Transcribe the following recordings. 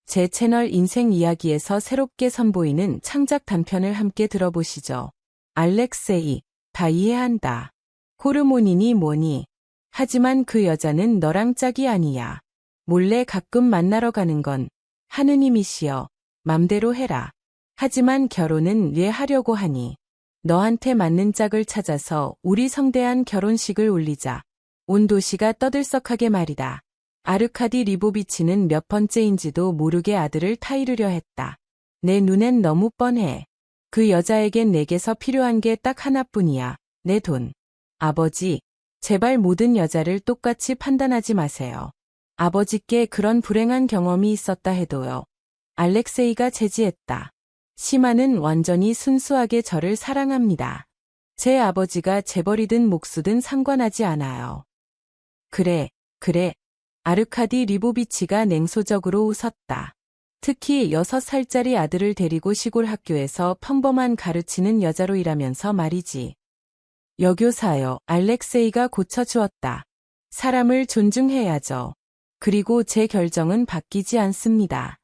제 채널 인생 이야기에서 새롭게 선보이는 창작 단편을 함께 들어보시죠. 알렉세이, 다 이해한다. 호르몬이니 뭐니. 하지만 그 여자는 너랑 짝이 아니야. 몰래 가끔 만나러 가는 건 하느님이시여, 맘대로 해라. 하지만 결혼은 왜 하려고 하니? 너한테 맞는 짝을 찾아서 우리 성대한 결혼식을 올리자. 온 도시가 떠들썩하게 말이다. 아르카디 리보비치는 몇 번째인지도 모르게 아들을 타이르려 했다. 내 눈엔 너무 뻔해. 그 여자에겐 내게서 필요한 게 딱 하나뿐이야. 내 돈. 아버지, 제발 모든 여자를 똑같이 판단하지 마세요. 아버지께 그런 불행한 경험이 있었다 해도요. 알렉세이가 제지했다. 시마는 완전히 순수하게 저를 사랑합니다. 제 아버지가 재벌이든 목수든 상관하지 않아요. 그래. 아르카디 리보비치가 냉소적으로 웃었다. 특히 6살짜리 아들을 데리고 시골 학교에서 평범한 가르치는 여자로 일하면서 말이지. 여교사요. 알렉세이가 고쳐주었다. 사람을 존중해야죠. 그리고 제 결정은 바뀌지 않습니다.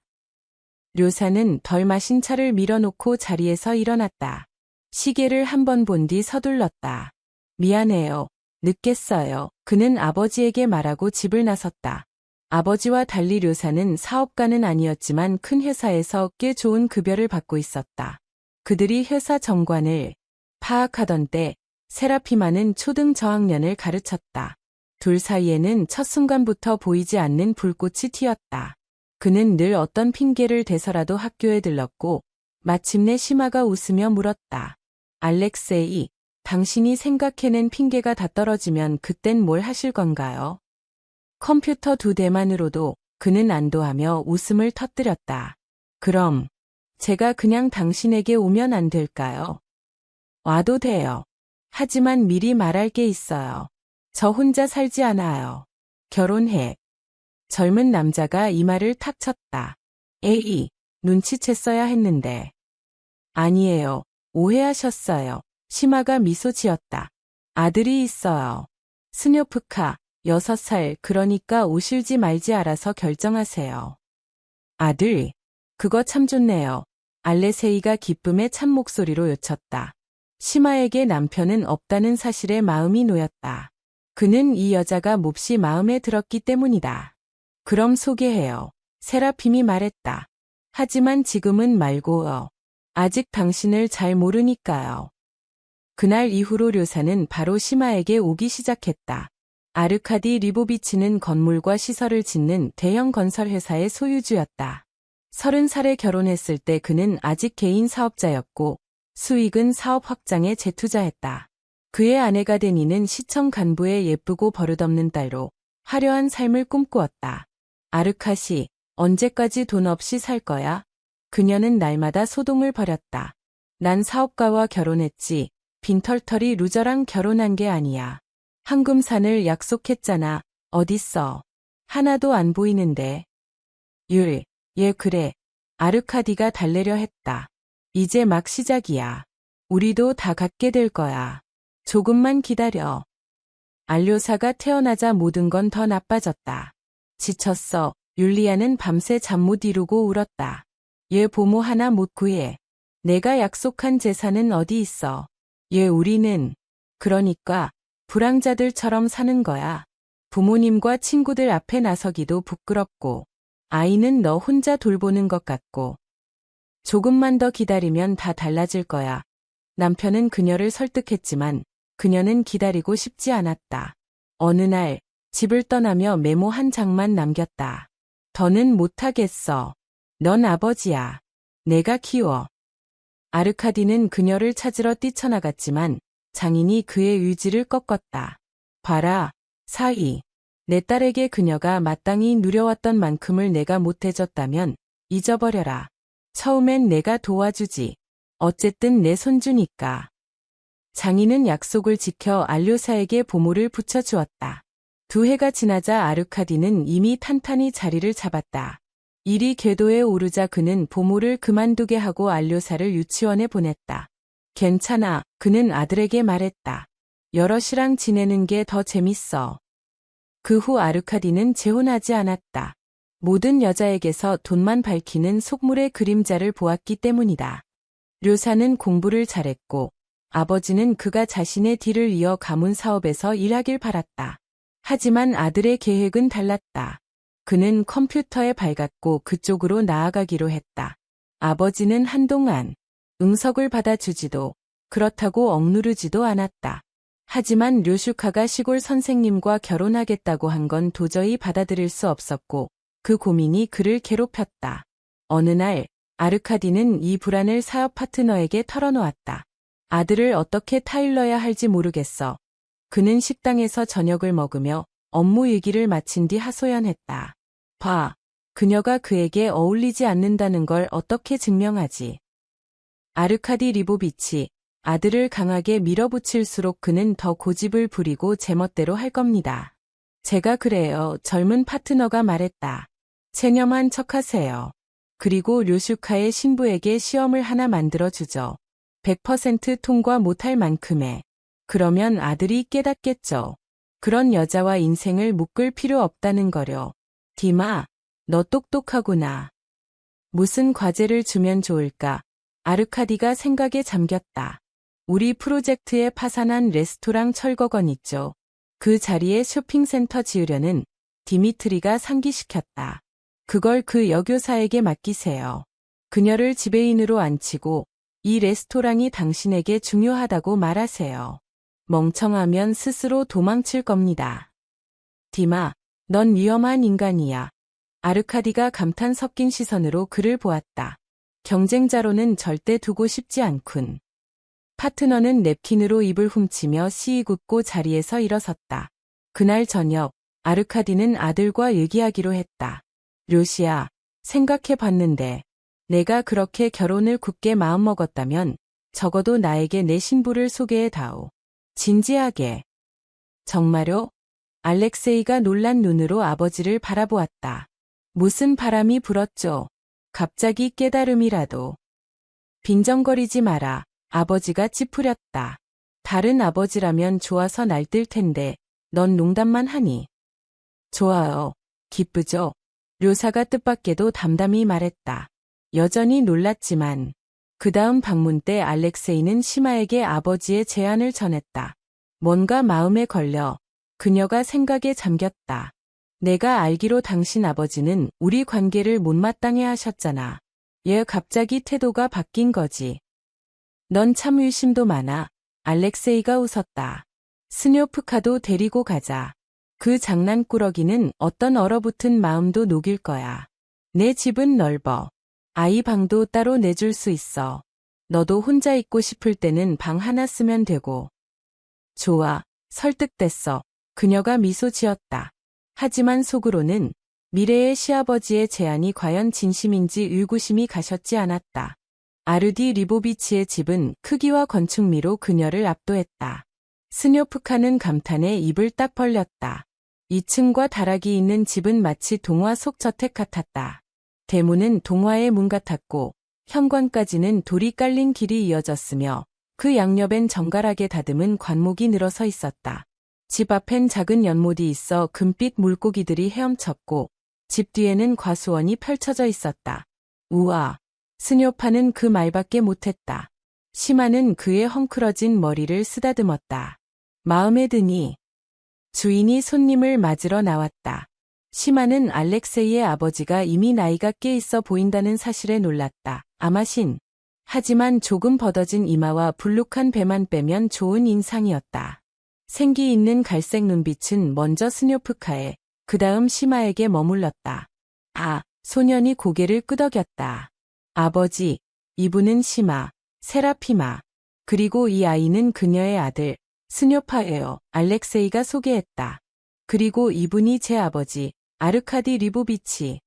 료사는 덜 마신 차를 밀어놓고 자리에서 일어났다. 시계를 한 번 본 뒤 서둘렀다. 미안해요. 늦겠어요. 그는 아버지에게 말하고 집을 나섰다. 아버지와 달리 료사는 사업가는 아니었지만 큰 회사에서 꽤 좋은 급여를 받고 있었다. 그들이 회사 정관을 파악하던 때 세라피마는 초등 저학년을 가르쳤다. 둘 사이에는 첫 순간부터 보이지 않는 불꽃이 튀었다. 그는 늘 어떤 핑계를 대서라도 학교에 들렀고 마침내 시마가 웃으며 물었다. 알렉세이, 당신이 생각해낸 핑계가 다 떨어지면 그땐 뭘 하실 건가요? 컴퓨터 2대만으로도 그는 안도하며 웃음을 터뜨렸다. 그럼 제가 그냥 당신에게 오면 안 될까요? 와도 돼요. 하지만 미리 말할 게 있어요. 저 혼자 살지 않아요. 결혼해. 젊은 남자가 이 말을 탁 쳤다. 에이, 눈치챘어야 했는데. 아니에요. 오해하셨어요. 시마가 미소 지었다. 아들이 있어요. 스뇨프카, 6살, 그러니까 오실지 말지 알아서 결정하세요. 아들, 그거 참 좋네요. 알레세이가 기쁨에 찬 목소리로 요쳤다. 시마에게 남편은 없다는 사실에 마음이 놓였다. 그는 이 여자가 몹시 마음에 들었기 때문이다. 그럼 소개해요. 세라핌이 말했다. 하지만 지금은 말고요. 아직 당신을 잘 모르니까요. 그날 이후로 료사는 바로 시마에게 오기 시작했다. 아르카디 리보비치는 건물과 시설을 짓는 대형 건설회사의 소유주였다. 30살에 결혼했을 때 그는 아직 개인 사업자였고 수익은 사업 확장에 재투자했다. 그의 아내가 된 이는 시청 간부의 예쁘고 버릇없는 딸로 화려한 삶을 꿈꾸었다. 아르카시, 언제까지 돈 없이 살 거야? 그녀는 날마다 소동을 벌였다. 난 사업가와 결혼했지. 빈털터리 루저랑 결혼한 게 아니야. 황금산을 약속했잖아. 어딨어? 하나도 안 보이는데. 예 그래. 아르카디가 달래려 했다. 이제 막 시작이야. 우리도 다 갖게 될 거야. 조금만 기다려. 알료사가 태어나자 모든 건 더 나빠졌다. 지쳤어. 율리아는 밤새 잠 못 이루고 울었다. 얘 보모 하나 못 구해. 내가 약속한 재산은 어디 있어. 우리는 그러니까 불황자들처럼 사는 거야. 부모님과 친구들 앞에 나서기도 부끄럽고 아이는 너 혼자 돌보는 것 같고. 조금만 더 기다리면 다 달라질 거야. 남편은 그녀를 설득했지만 그녀는 기다리고 싶지 않았다. 어느 날 집을 떠나며 메모 한 장만 남겼다. 더는 못하겠어. 넌 아버지야. 내가 키워. 아르카디는 그녀를 찾으러 뛰쳐나갔지만 장인이 그의 의지를 꺾었다. 봐라, 사이. 내 딸에게 그녀가 마땅히 누려왔던 만큼을 내가 못해줬다면 잊어버려라. 처음엔 내가 도와주지. 어쨌든 내 손주니까. 장인은 약속을 지켜 알료사에게 보모를 붙여주었다. 2해가 지나자 아르카디는 이미 탄탄히 자리를 잡았다. 일이 궤도에 오르자 그는 보모를 그만두게 하고 알료사를 유치원에 보냈다. 괜찮아, 그는 아들에게 말했다. 여럿이랑 지내는 게 더 재밌어. 그 후 아르카디는 재혼하지 않았다. 모든 여자에게서 돈만 밝히는 속물의 그림자를 보았기 때문이다. 류사는 공부를 잘했고 아버지는 그가 자신의 뒤를 이어 가문 사업에서 일하길 바랐다. 하지만 아들의 계획은 달랐다. 그는 컴퓨터에 밝았고 그쪽으로 나아가기로 했다. 아버지는 한동안 응석을 받아주지도 그렇다고 억누르지도 않았다. 하지만 류슈카가 시골 선생님과 결혼하겠다고 한 건 도저히 받아들일 수 없었고 그 고민이 그를 괴롭혔다. 어느 날 아르카디는 이 불안을 사업 파트너에게 털어놓았다. 아들을 어떻게 타일러야 할지 모르겠어. 그는 식당에서 저녁을 먹으며 업무 얘기를 마친 뒤 하소연했다. 봐, 그녀가 그에게 어울리지 않는다는 걸 어떻게 증명하지? 아르카디 리보비치, 아들을 강하게 밀어붙일수록 그는 더 고집을 부리고 제멋대로 할 겁니다. 제가 그래요. 젊은 파트너가 말했다. 체념한 척하세요. 그리고 류슈카의 신부에게 시험을 하나 만들어주죠. 100% 통과 못할 만큼의. 그러면 아들이 깨닫겠죠. 그런 여자와 인생을 묶을 필요 없다는 거려. 디마, 너 똑똑하구나. 무슨 과제를 주면 좋을까? 아르카디가 생각에 잠겼다. 우리 프로젝트에 파산한 레스토랑 철거건 있죠. 그 자리에 쇼핑센터 지으려는 디미트리가 상기시켰다. 그걸 그 여교사에게 맡기세요. 그녀를 지배인으로 앉히고 이 레스토랑이 당신에게 중요하다고 말하세요. 멍청하면 스스로 도망칠 겁니다. 디마, 넌 위험한 인간이야. 아르카디가 감탄 섞인 시선으로 그를 보았다. 경쟁자로는 절대 두고 싶지 않군. 파트너는 냅킨으로 입을 훔치며 시이 굳고 자리에서 일어섰다. 그날 저녁, 아르카디는 아들과 얘기하기로 했다. 료시야, 생각해봤는데 내가 그렇게 결혼을 굳게 마음먹었다면 적어도 나에게 내 신부를 소개해다오. 진지하게. 정말요? 알렉세이가 놀란 눈으로 아버지를 바라보았다. 무슨 바람이 불었죠? 갑자기 깨달음이라도. 빈정거리지 마라. 아버지가 찌푸렸다. 다른 아버지라면 좋아서 날뛸 텐데 넌 농담만 하니. 좋아요. 기쁘죠? 료사가 뜻밖에도 담담히 말했다. 여전히 놀랐지만 그 다음 방문 때 알렉세이는 시마에게 아버지의 제안을 전했다. 뭔가 마음에 걸려 그녀가 생각에 잠겼다. 내가 알기로 당신 아버지는 우리 관계를 못마땅해 하셨잖아. 얘 갑자기 태도가 바뀐 거지. 넌 참 의심도 많아. 알렉세이가 웃었다. 스뇨프카도 데리고 가자. 그 장난꾸러기는 어떤 얼어붙은 마음도 녹일 거야. 내 집은 넓어. 아이 방도 따로 내줄 수 있어. 너도 혼자 있고 싶을 때는 방 하나 쓰면 되고. 좋아. 설득됐어. 그녀가 미소 지었다. 하지만 속으로는 미래의 시아버지의 제안이 과연 진심인지 의구심이 가셨지 않았다. 아르디 리보비치의 집은 크기와 건축미로 그녀를 압도했다. 스뇨프카는 감탄에 입을 딱 벌렸다. 2층과 다락이 있는 집은 마치 동화 속 저택 같았다. 대문은 동화의 문 같았고 현관까지는 돌이 깔린 길이 이어졌으며 그 양옆엔 정갈하게 다듬은 관목이 늘어서 있었다. 집 앞엔 작은 연못이 있어 금빛 물고기들이 헤엄쳤고 집 뒤에는 과수원이 펼쳐져 있었다. 우와. 스뇨파는 그 말밖에 못했다. 시마는 그의 헝클어진 머리를 쓰다듬었다. 마음에 드니. 주인이 손님을 맞으러 나왔다. 시마는 알렉세이의 아버지가 이미 나이가 꽤 있어 보인다는 사실에 놀랐다. 아마신. 하지만 조금 벗어진 이마와 불룩한 배만 빼면 좋은 인상이었다. 생기 있는 갈색 눈빛은 먼저 스뇨프카에, 그 다음 시마에게 머물렀다. 아, 소년이 고개를 끄덕였다. 아버지, 이분은 시마, 세라피마, 그리고 이 아이는 그녀의 아들, 스뇨파예요. 알렉세이가 소개했다. 그리고 이분이 제 아버지, 아르카디 리보비치.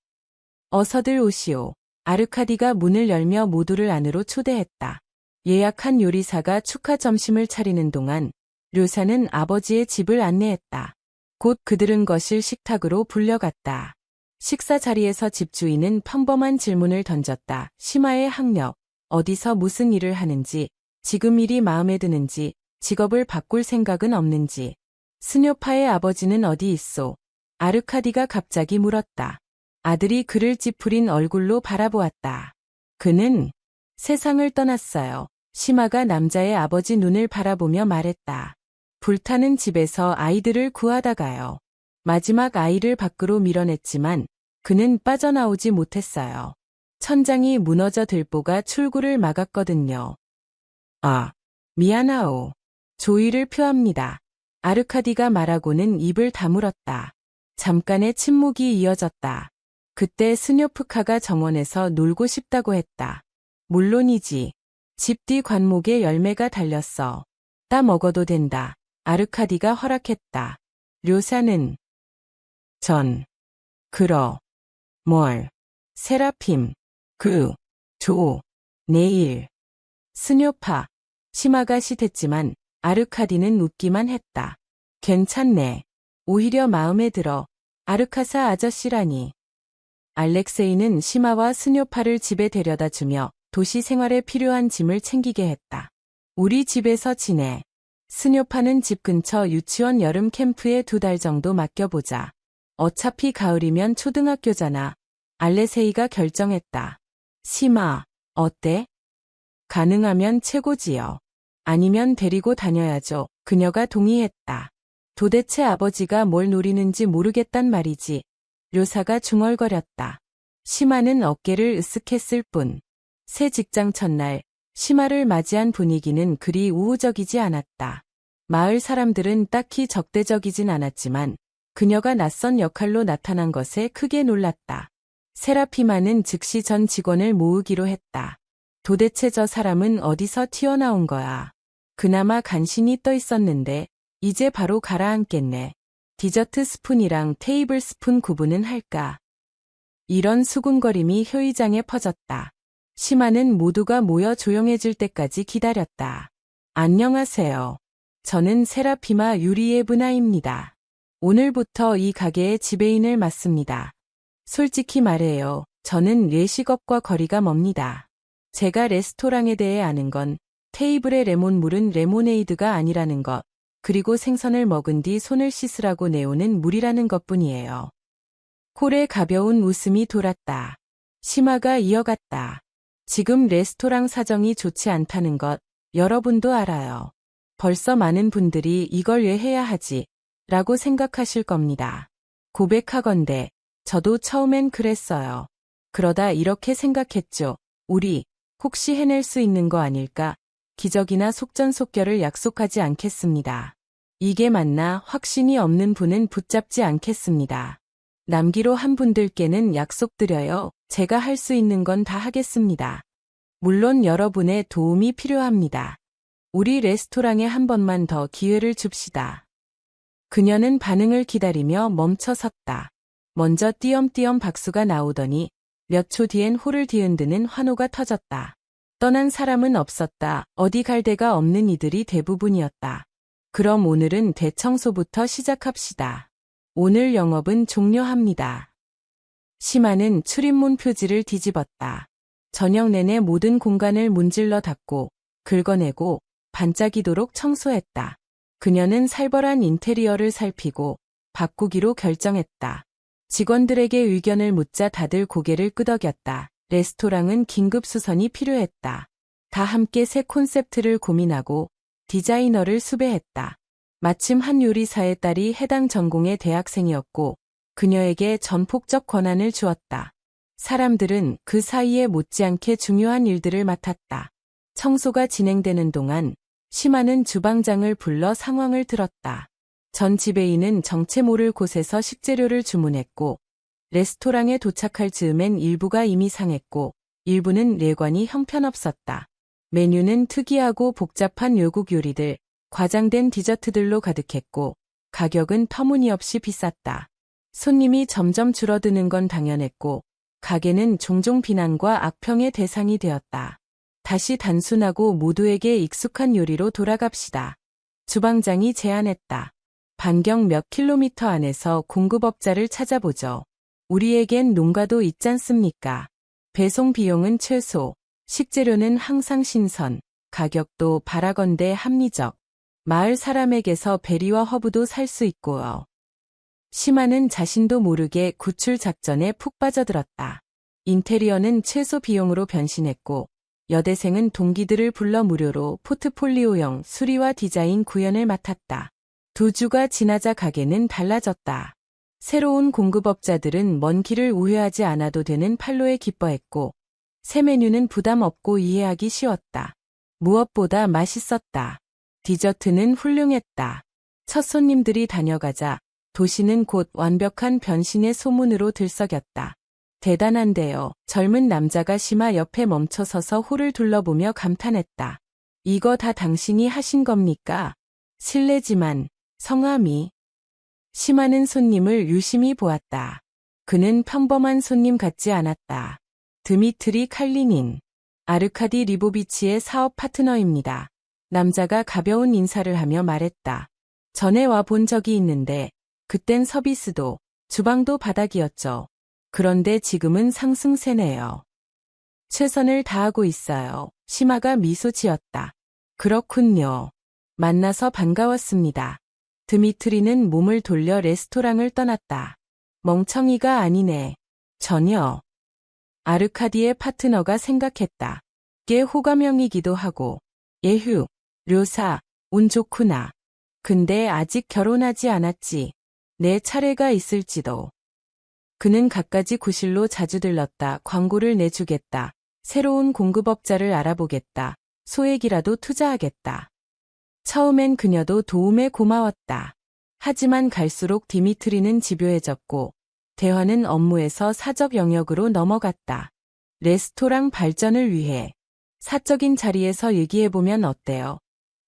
어서들 오시오. 아르카디가 문을 열며 모두를 안으로 초대했다. 예약한 요리사가 축하 점심을 차리는 동안 료사는 아버지의 집을 안내했다. 곧 그들은 거실 식탁으로 불려갔다. 식사 자리에서 집주인은 평범한 질문을 던졌다. 시마의 학력, 어디서 무슨 일을 하는지, 지금 일이 마음에 드는지, 직업을 바꿀 생각은 없는지. 스뇨파의 아버지는 어디 있소? 아르카디가 갑자기 물었다. 아들이 그를 찌푸린 얼굴로 바라보았다. 그는 세상을 떠났어요. 심아가 남자의 아버지 눈을 바라보며 말했다. 불타는 집에서 아이들을 구하다가요. 마지막 아이를 밖으로 밀어냈지만 그는 빠져나오지 못했어요. 천장이 무너져 들보가 출구를 막았거든요. 아, 미안하오. 조의를 표합니다. 아르카디가 말하고는 입을 다물었다. 잠깐의 침묵이 이어졌다. 그때 스뇨프카가 정원에서 놀고 싶다고 했다. 물론이지. 집 뒤 관목에 열매가 달렸어. 따 먹어도 된다. 아르카디가 허락했다. 료사는 그러, 뭘, 세라핌, 내일. 스뇨파, 심아가 싯했지만 아르카디는 웃기만 했다. 괜찮네. 오히려 마음에 들어. 아르카사 아저씨라니. 알렉세이는 심아와 스뇨파를 집에 데려다 주며 도시 생활에 필요한 짐을 챙기게 했다. 우리 집에서 지내. 스뇨파는 집 근처 유치원 여름 캠프에 2달 정도 맡겨보자. 어차피 가을이면 초등학교잖아. 알렉세이가 결정했다. 심아, 어때? 가능하면 최고지요. 아니면 데리고 다녀야죠. 그녀가 동의했다. 도대체 아버지가 뭘 노리는지 모르겠단 말이지. 료사가 중얼거렸다. 심아는 어깨를 으쓱했을 뿐. 새 직장 첫날, 심아를 맞이한 분위기는 그리 우호적이지 않았다. 마을 사람들은 딱히 적대적이진 않았지만 그녀가 낯선 역할로 나타난 것에 크게 놀랐다. 세라피마는 즉시 전 직원을 모으기로 했다. 도대체 저 사람은 어디서 튀어나온 거야. 그나마 간신히 떠 있었는데 이제 바로 가라앉겠네. 디저트 스푼이랑 테이블 스푼 구분은 할까? 이런 수군거림이 효의장에 퍼졌다. 심아는 모두가 모여 조용해질 때까지 기다렸다. 안녕하세요. 저는 세라피마 유리에브나입니다. 오늘부터 이 가게의 지배인을 맡습니다. 솔직히 말해요. 저는 레식업과 거리가 멉니다. 제가 레스토랑에 대해 아는 건 테이블에 레몬물은 레모네이드가 아니라는 것, 그리고 생선을 먹은 뒤 손을 씻으라고 내오는 물이라는 것뿐이에요. 콜에 가벼운 웃음이 돌았다. 심아가 이어갔다. 지금 레스토랑 사정이 좋지 않다는 것 여러분도 알아요. 벌써 많은 분들이 이걸 왜 해야 하지? 라고 생각하실 겁니다. 고백하건대 저도 처음엔 그랬어요. 그러다 이렇게 생각했죠. 우리 혹시 해낼 수 있는 거 아닐까? 기적이나 속전속결을 약속하지 않겠습니다. 이게 맞나 확신이 없는 분은 붙잡지 않겠습니다. 남기로 한 분들께는 약속드려요. 제가 할 수 있는 건 다 하겠습니다. 물론 여러분의 도움이 필요합니다. 우리 레스토랑에 한 번만 더 기회를 줍시다. 그녀는 반응을 기다리며 멈춰 섰다. 먼저 띄엄띄엄 박수가 나오더니 몇 초 뒤엔 홀을 뒤흔드는 환호가 터졌다. 떠난 사람은 없었다. 어디 갈 데가 없는 이들이 대부분이었다. 그럼 오늘은 대청소부터 시작합시다. 오늘 영업은 종료합니다. 심아는 출입문 표지를 뒤집었다. 저녁 내내 모든 공간을 문질러 닫고 긁어내고 반짝이도록 청소했다. 그녀는 살벌한 인테리어를 살피고 바꾸기로 결정했다. 직원들에게 의견을 묻자 다들 고개를 끄덕였다. 레스토랑은 긴급 수선이 필요했다. 다 함께 새 콘셉트를 고민하고 디자이너를 수배했다. 마침 한 요리사의 딸이 해당 전공의 대학생이었고 그녀에게 전폭적 권한을 주었다. 사람들은 그 사이에 못지않게 중요한 일들을 맡았다. 청소가 진행되는 동안 심아는 주방장을 불러 상황을 들었다. 전 지배인은 정체 모를 곳에서 식재료를 주문했고 레스토랑에 도착할 즈음엔 일부가 이미 상했고 일부는 내관이 형편없었다. 메뉴는 특이하고 복잡한 외국 요리들, 과장된 디저트들로 가득했고 가격은 터무니없이 비쌌다. 손님이 점점 줄어드는 건 당연했고 가게는 종종 비난과 악평의 대상이 되었다. 다시 단순하고 모두에게 익숙한 요리로 돌아갑시다. 주방장이 제안했다. 반경 몇 킬로미터 안에서 공급업자를 찾아보죠. 우리에겐 농가도 있잖습니까? 배송 비용은 최소, 식재료는 항상 신선, 가격도 바라건대 합리적. 마을 사람에게서 베리와 허브도 살 수 있고요. 시마는 자신도 모르게 구출 작전에 푹 빠져들었다. 인테리어는 최소 비용으로 변신했고 여대생은 동기들을 불러 무료로 포트폴리오형 수리와 디자인 구현을 맡았다. 2주가 지나자 가게는 달라졌다. 새로운 공급업자들은 먼 길을 우회하지 않아도 되는 판로에 기뻐했고 새 메뉴는 부담 없고 이해하기 쉬웠다. 무엇보다 맛있었다. 디저트는 훌륭했다. 첫 손님들이 다녀가자 도시는 곧 완벽한 변신의 소문으로 들썩였다. 대단한데요. 젊은 남자가 시마 옆에 멈춰서서 홀을 둘러보며 감탄했다. 이거 다 당신이 하신 겁니까? 실례지만 성함이. 시마는 손님을 유심히 보았다. 그는 평범한 손님 같지 않았다. 드미트리 칼리닌. 아르카디 리보비치의 사업 파트너입니다. 남자가 가벼운 인사를 하며 말했다. 전에 와 본 적이 있는데 그땐 서비스도 주방도 바닥이었죠. 그런데 지금은 상승세네요. 최선을 다하고 있어요. 시마가 미소 지었다. 그렇군요. 만나서 반가웠습니다. 드미트리는 몸을 돌려 레스토랑을 떠났다. 멍청이가 아니네. 전혀. 아르카디의 파트너가 생각했다. 꽤 호감형이기도 하고. 예휴, 료사, 운 좋구나. 근데 아직 결혼하지 않았지. 내 차례가 있을지도. 그는 갖가지 구실로 자주 들렀다. 광고를 내주겠다. 새로운 공급업자를 알아보겠다. 소액이라도 투자하겠다. 처음엔 그녀도 도움에 고마웠다. 하지만 갈수록 디미트리는 집요해졌고 대화는 업무에서 사적 영역으로 넘어갔다. 레스토랑 발전을 위해 사적인 자리에서 얘기해보면 어때요?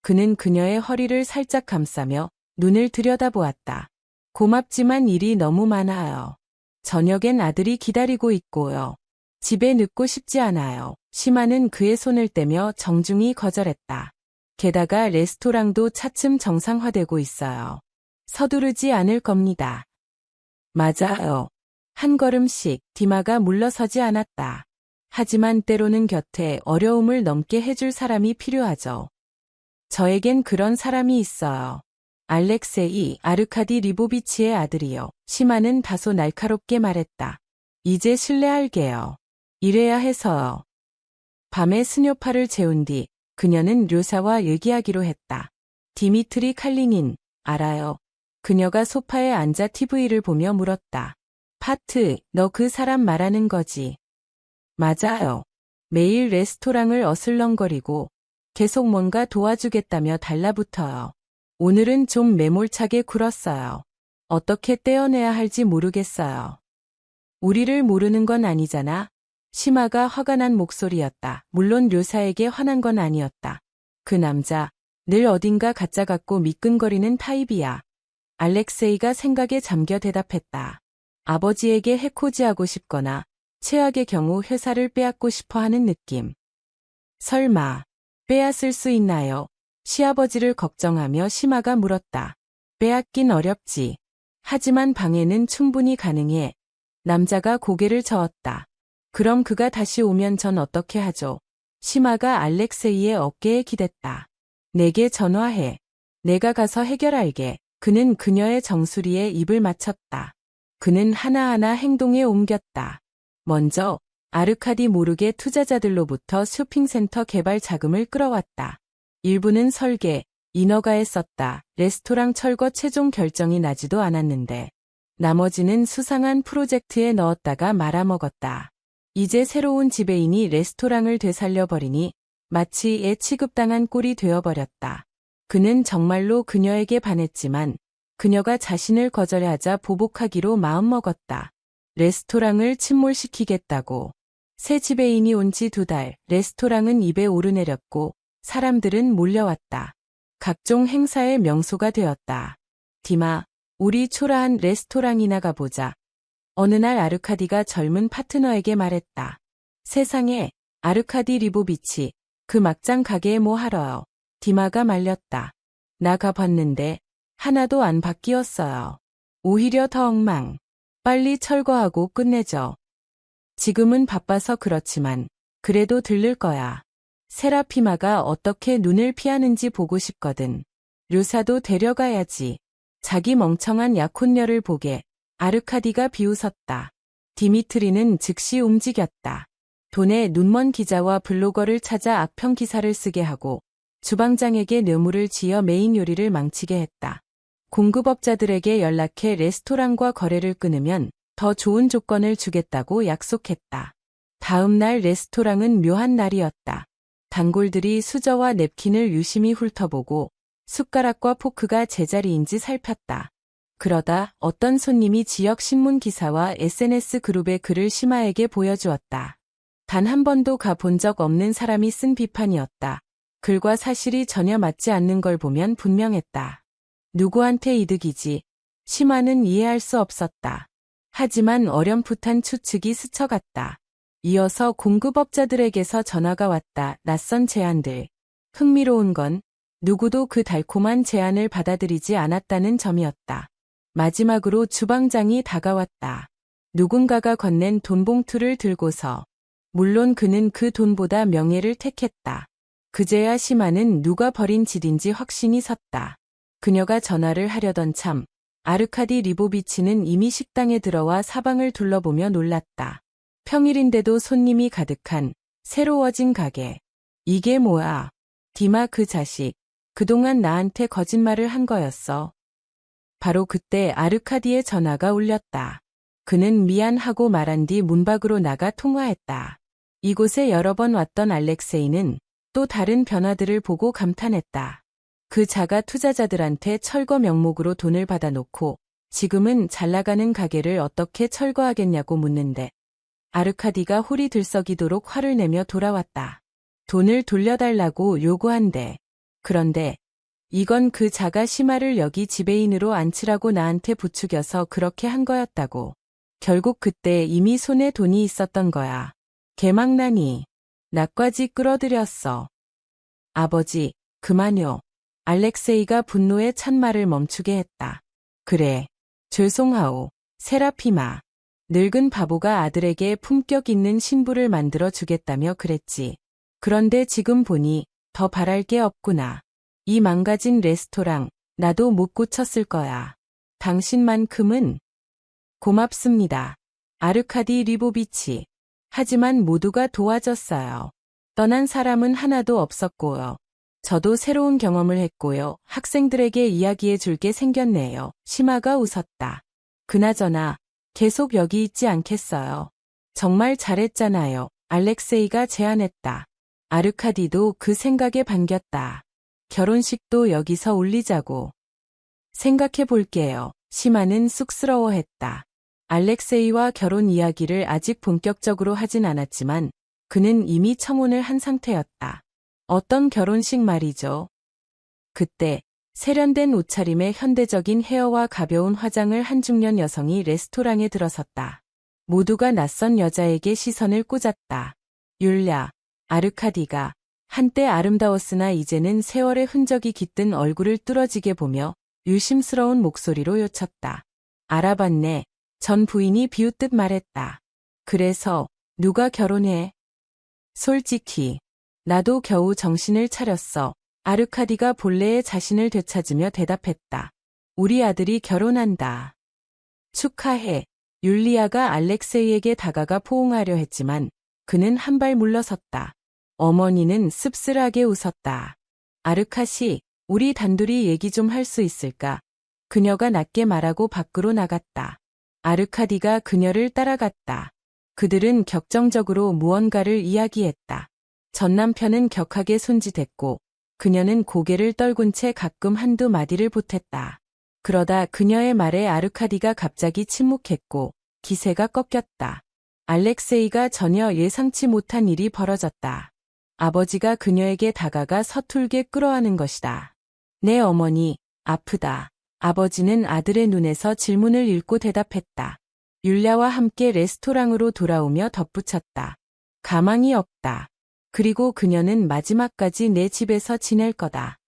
그는 그녀의 허리를 살짝 감싸며 눈을 들여다보았다. 고맙지만 일이 너무 많아요. 저녁엔 아들이 기다리고 있고요. 집에 늦고 싶지 않아요. 시마는 그의 손을 떼며 정중히 거절했다. 게다가 레스토랑도 차츰 정상화되고 있어요. 서두르지 않을 겁니다. 맞아요. 한 걸음씩 디마가 물러서지 않았다. 하지만 때로는 곁에 어려움을 넘게 해줄 사람이 필요하죠. 저에겐 그런 사람이 있어요. 알렉세이 아르카디 리보비치의 아들이요. 시마는 다소 날카롭게 말했다. 이제 신뢰할게요. 이래야 해서요. 밤에 스뇨파를 재운 뒤 그녀는 료사와 얘기하기로 했다. 디미트리 칼리닌, 알아요. 그녀가 소파에 앉아 TV를 보며 물었다. 파트, 너 그 사람 말하는 거지? 맞아요. 매일 레스토랑을 어슬렁거리고 계속 뭔가 도와주겠다며 달라붙어요. 오늘은 좀 매몰차게 굴었어요. 어떻게 떼어내야 할지 모르겠어요. 우리를 모르는 건 아니잖아. 시마가 화가 난 목소리였다. 물론 료사에게 화난 건 아니었다. 그 남자, 늘 어딘가 가짜 같고 미끈거리는 타입이야. 알렉세이가 생각에 잠겨 대답했다. 아버지에게 해코지하고 싶거나 최악의 경우 회사를 빼앗고 싶어 하는 느낌. 설마 빼앗을 수 있나요? 시아버지를 걱정하며 시마가 물었다. 빼앗긴 어렵지. 하지만 방해는 충분히 가능해. 남자가 고개를 저었다. 그럼 그가 다시 오면 전 어떻게 하죠? 시마가 알렉세이의 어깨에 기댔다. 내게 전화해. 내가 가서 해결할게. 그는 그녀의 정수리에 입을 맞췄다. 그는 하나하나 행동에 옮겼다. 먼저 아르카디 모르게 투자자들로부터 쇼핑센터 개발 자금을 끌어왔다. 일부는 설계, 인허가에 썼다. 레스토랑 철거 최종 결정이 나지도 않았는데 나머지는 수상한 프로젝트에 넣었다가 말아먹었다. 이제 새로운 지배인이 레스토랑을 되살려버리니 마치 애 취급당한 꼴이 되어버렸다. 그는 정말로 그녀에게 반했지만 그녀가 자신을 거절하자 보복하기로 마음먹었다. 레스토랑을 침몰시키겠다고. 새 지배인이 온 지 2달, 레스토랑은 입에 오르내렸고 사람들은 몰려왔다. 각종 행사의 명소가 되었다. 디마, 우리 초라한 레스토랑이나 가보자. 어느 날 아르카디가 젊은 파트너에게 말했다. 세상에, 아르카디 리보비치, 그 막장 가게에 뭐 하러요? 디마가 말렸다. 나 가봤는데 하나도 안 바뀌었어요. 오히려 더 엉망. 빨리 철거하고 끝내죠. 지금은 바빠서 그렇지만 그래도 들를 거야. 세라피마가 어떻게 눈을 피하는지 보고 싶거든. 료사도 데려가야지. 자기 멍청한 약혼녀를 보게 아르카디가 비웃었다. 디미트리는 즉시 움직였다. 돈에 눈먼 기자와 블로거를 찾아 악평 기사를 쓰게 하고 주방장에게 뇌물을 지어 메인 요리를 망치게 했다. 공급업자들에게 연락해 레스토랑과 거래를 끊으면 더 좋은 조건을 주겠다고 약속했다. 다음 날 레스토랑은 묘한 날이었다. 단골들이 수저와 냅킨을 유심히 훑어보고 숟가락과 포크가 제자리인지 살폈다. 그러다 어떤 손님이 지역 신문 기사와 SNS 그룹의 글을 심하에게 보여주었다. 단 한 번도 가본 적 없는 사람이 쓴 비판이었다. 글과 사실이 전혀 맞지 않는 걸 보면 분명했다. 누구한테 이득이지? 심하는 이해할 수 없었다. 하지만 어렴풋한 추측이 스쳐갔다. 이어서 공급업자들에게서 전화가 왔다. 낯선 제안들. 흥미로운 건 누구도 그 달콤한 제안을 받아들이지 않았다는 점이었다. 마지막으로 주방장이 다가왔다. 누군가가 건넨 돈봉투를 들고서. 물론 그는 그 돈보다 명예를 택했다. 그제야 심하는 누가 버린 짓인지 확신이 섰다. 그녀가 전화를 하려던 참 아르카디 리보비치는 이미 식당에 들어와 사방을 둘러보며 놀랐다. 평일인데도 손님이 가득한 새로워진 가게. 이게 뭐야? 디마 그 자식. 그동안 나한테 거짓말을 한 거였어. 바로 그때 아르카디의 전화가 울렸다. 그는 미안하고 말한 뒤 문 밖으로 나가 통화했다. 이곳에 여러 번 왔던 알렉세이는 또 다른 변화들을 보고 감탄했다. 그 자가 투자자들한테 철거 명목으로 돈을 받아놓고 지금은 잘나가는 가게를 어떻게 철거하겠냐고 묻는데 아르카디가 홀이 들썩이도록 화를 내며 돌아왔다. 돈을 돌려달라고 요구한대. 그런데 이건 그 자가 심하를 여기 지배인으로 앉히라고 나한테 부추겨서 그렇게 한 거였다고. 결국 그때 이미 손에 돈이 있었던 거야. 개망나니. 나까지 끌어들였어. 아버지, 그만요. 알렉세이가 분노에 찬 말을 멈추게 했다. 그래. 죄송하오. 세라피마. 늙은 바보가 아들에게 품격 있는 신부를 만들어 주겠다며 그랬지. 그런데 지금 보니 더 바랄 게 없구나. 이 망가진 레스토랑 나도 못 고쳤을 거야. 당신만큼은 고맙습니다. 아르카디 리보비치. 하지만 모두가 도와줬어요. 떠난 사람은 하나도 없었고요. 저도 새로운 경험을 했고요. 학생들에게 이야기해 줄 게 생겼네요. 심하가 웃었다. 그나저나 계속 여기 있지 않겠어요. 정말 잘했잖아요. 알렉세이가 제안했다. 아르카디도 그 생각에 반겼다. 결혼식도 여기서 올리자고. 생각해 볼게요. 심하는 쑥스러워했다. 알렉세이와 결혼 이야기를 아직 본격적으로 하진 않았지만 그는 이미 청혼을 한 상태였다. 어떤 결혼식 말이죠. 그때 세련된 옷차림에 현대적인 헤어와 가벼운 화장을 한 중년 여성이 레스토랑에 들어섰다. 모두가 낯선 여자에게 시선을 꽂았다. 율랴, 아르카디가 한때 아름다웠으나 이제는 세월의 흔적이 깃든 얼굴을 뚫어지게 보며 유심스러운 목소리로 요쳤다. 알아봤네. 전 부인이 비웃듯 말했다. 그래서 누가 결혼해? 솔직히 나도 겨우 정신을 차렸어. 아르카디가 본래의 자신을 되찾으며 대답했다. 우리 아들이 결혼한다. 축하해. 율리아가 알렉세이에게 다가가 포옹하려 했지만 그는 한 발 물러섰다. 어머니는 씁쓸하게 웃었다. 아르카시, 우리 단둘이 얘기 좀 할 수 있을까? 그녀가 낮게 말하고 밖으로 나갔다. 아르카디가 그녀를 따라갔다. 그들은 격정적으로 무언가를 이야기했다. 전 남편은 격하게 손짓했고 그녀는 고개를 떨군 채 가끔 한두 마디를 보탰다. 그러다 그녀의 말에 아르카디가 갑자기 침묵했고 기세가 꺾였다. 알렉세이가 전혀 예상치 못한 일이 벌어졌다. 아버지가 그녀에게 다가가 서툴게 끌어안은 것이다. 내 어머니, 아프다. 아버지는 아들의 눈에서 질문을 읽고 대답했다. 율랴와 함께 레스토랑으로 돌아오며 덧붙였다. 가망이 없다. 그리고 그녀는 마지막까지 내 집에서 지낼 거다.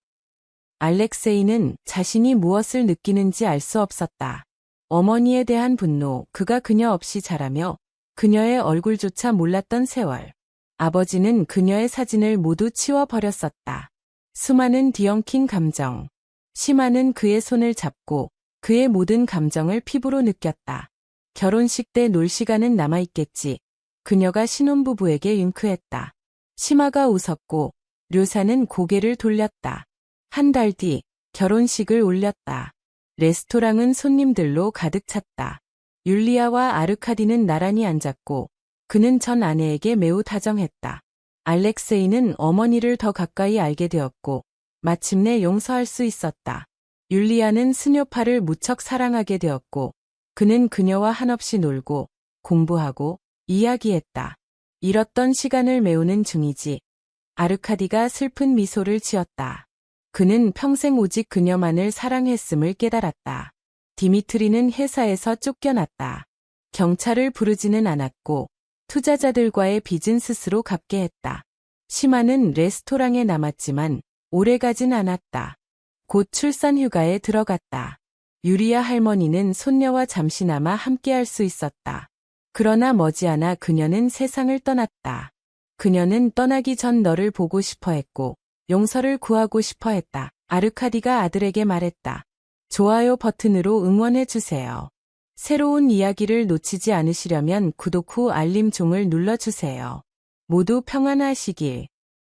알렉세이는 자신이 무엇을 느끼는지 알 수 없었다. 어머니에 대한 분노, 그가 그녀 없이 자라며 그녀의 얼굴조차 몰랐던 세월. 아버지는 그녀의 사진을 모두 치워버렸었다. 수많은 뒤엉킨 감정. 심하는 그의 손을 잡고 그의 모든 감정을 피부로 느꼈다. 결혼식 때 놀 시간은 남아있겠지. 그녀가 신혼부부에게 윙크했다. 심아가 웃었고 류사는 고개를 돌렸다. 한 달 뒤 결혼식을 올렸다. 레스토랑은 손님들로 가득 찼다. 율리아와 아르카디는 나란히 앉았고 그는 전 아내에게 매우 다정했다. 알렉세이는 어머니를 더 가까이 알게 되었고 마침내 용서할 수 있었다. 율리아는 스뇨파를 무척 사랑하게 되었고 그는 그녀와 한없이 놀고 공부하고 이야기했다. 잃었던 시간을 메우는 중이지. 아르카디가 슬픈 미소를 지었다. 그는 평생 오직 그녀만을 사랑했음을 깨달았다. 디미트리는 회사에서 쫓겨났다. 경찰을 부르지는 않았고 투자자들과의 빚은 스스로 갚게 했다. 시마는 레스토랑에 남았지만 오래가진 않았다. 곧 출산 휴가에 들어갔다. 유리아 할머니는 손녀와 잠시나마 함께할 수 있었다. 그러나 머지않아 그녀는 세상을 떠났다. 그녀는 떠나기 전 너를 보고 싶어 했고 용서를 구하고 싶어 했다. 아르카디가 아들에게 말했다. 좋아요 버튼으로 응원해 주세요. 새로운 이야기를 놓치지 않으시려면 구독 후 알림 종을 눌러주세요. 모두 평안하시길.